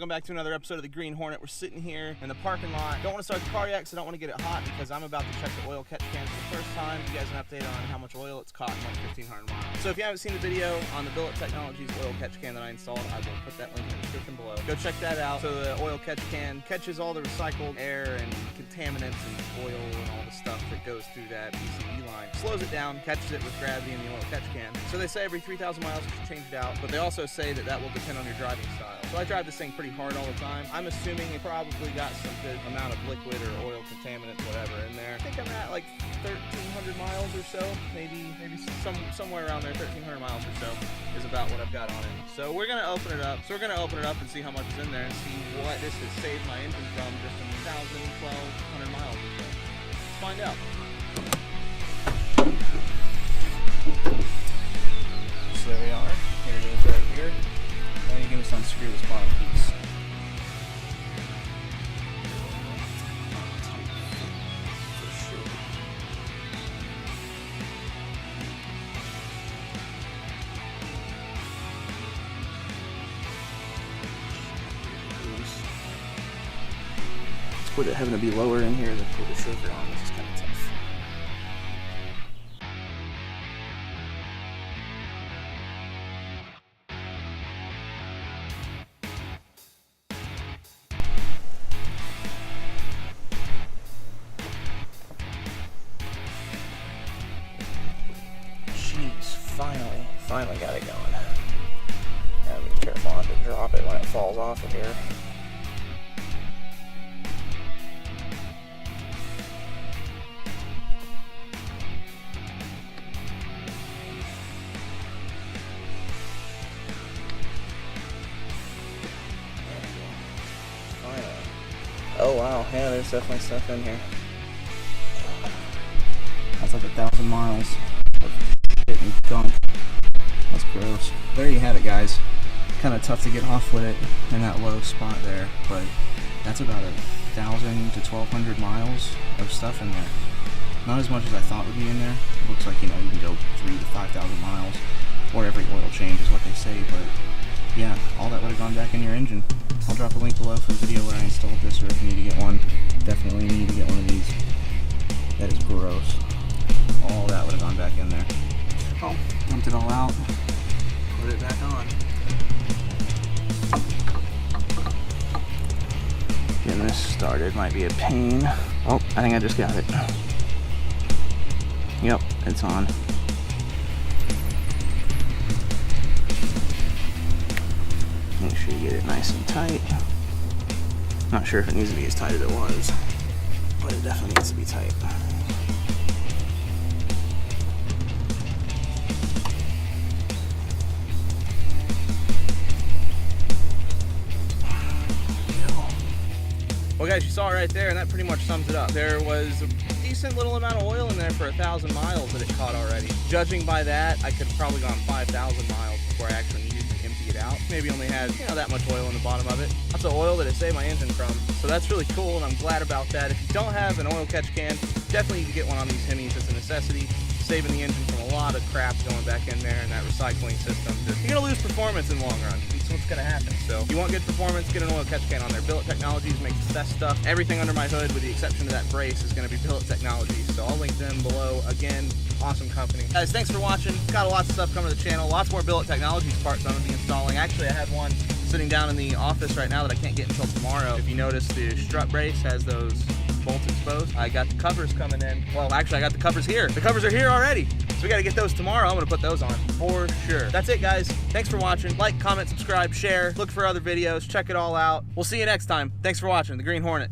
Welcome back to another episode of the Green Hornet. We're sitting here in the parking lot. Don't want to start the car yet because I don't want to get it hot because I'm about to check the oil catch can for the first time. Give you guys an update on how much oil it's caught in like 1,500 miles. So if you haven't seen the video on the Billet Technology's oil catch can that I installed, I will put that link in the description below. Go check that out. So the oil catch can catches all the recycled air and contaminants and oil and all the stuff that goes through that PCB line. Slows it down, catches it with gravity in the oil catch can. So they say every 3,000 miles you should change it out, but they also say that that will depend on your driving style. So I drive this thing pretty hard all the time. I'm assuming it probably got some good amount of liquid or oil contaminants, whatever, in there. I think I'm at like 1,300 miles or so, maybe somewhere around there. 1,300 miles or so is about what I've got on it. So we're gonna open it up. So we're gonna open it up and see how much is in there and see what this has saved my engine from just 1,200 miles or so. Let's find out. So there we are. Here it is right here. Now you're gonna unscrew this bottom piece. With it having to be lower in here to pull the choker on, this is kind of tough. Jeez, finally got it going. Gotta be careful not to drop it when it falls off of here. Oh wow, yeah, there's definitely stuff in here. That's like 1,000 miles of shit and gunk. That's gross. There you have it, guys. Kind of tough to get off with it in that low spot there, but that's about 1,000 to 1,200 miles of stuff in there. Not as much as I thought would be in there. It looks like, you know, you can go 3,000 to 5,000 miles, or every oil change is what they say, but yeah, all that would have gone back in your engine. I'll drop a link below for the video where I installed this, or if you need to get one, definitely need to get one of these. That is gross. All that would have gone back in there. Oh, dumped it all out, put it back on. Getting this started might be a pain. Oh, I think I just got it. Yep, it's on. Make sure you get it nice and tight. Not sure if it needs to be as tight as it was, but it definitely needs to be tight. Well guys, you saw it right there, and that pretty much sums it up. There was a decent little amount of oil in there for 1,000 miles that it caught already. Judging by that, I could have probably gone 5,000 miles before I actually needed to empty it out. Maybe only had, you know, that much oil in the bottom of it. That's the oil that it saved my engine from. So that's really cool, and I'm glad about that. If you don't have an oil catch can, definitely need to get one on these Hemis. It's a necessity. Saving the engine from a lot of crap going back in there and that recycling system. You're gonna lose performance in the long run. That's what's gonna happen. So if you want good performance, get an oil catch can on there. Billet Technologies makes the best stuff. Everything under my hood, with the exception of that brace, is gonna be Billet Technologies. So I'll link them below. Again, awesome company. Guys, thanks for watching. Got lots of stuff coming to the channel. Lots more Billet Technologies parts I'm gonna be installing. Actually, I have one sitting down in the office right now that I can't get until tomorrow. If you notice, the strut brace has those bolts exposed. I got the covers coming in. Well, actually, I got the covers here. The covers are here already. So we got to get those tomorrow. I'm going to put those on for sure. That's it, guys. Thanks for watching. Like, comment, subscribe, share. Look for other videos. Check it all out. We'll see you next time. Thanks for watching. The Green Hornet.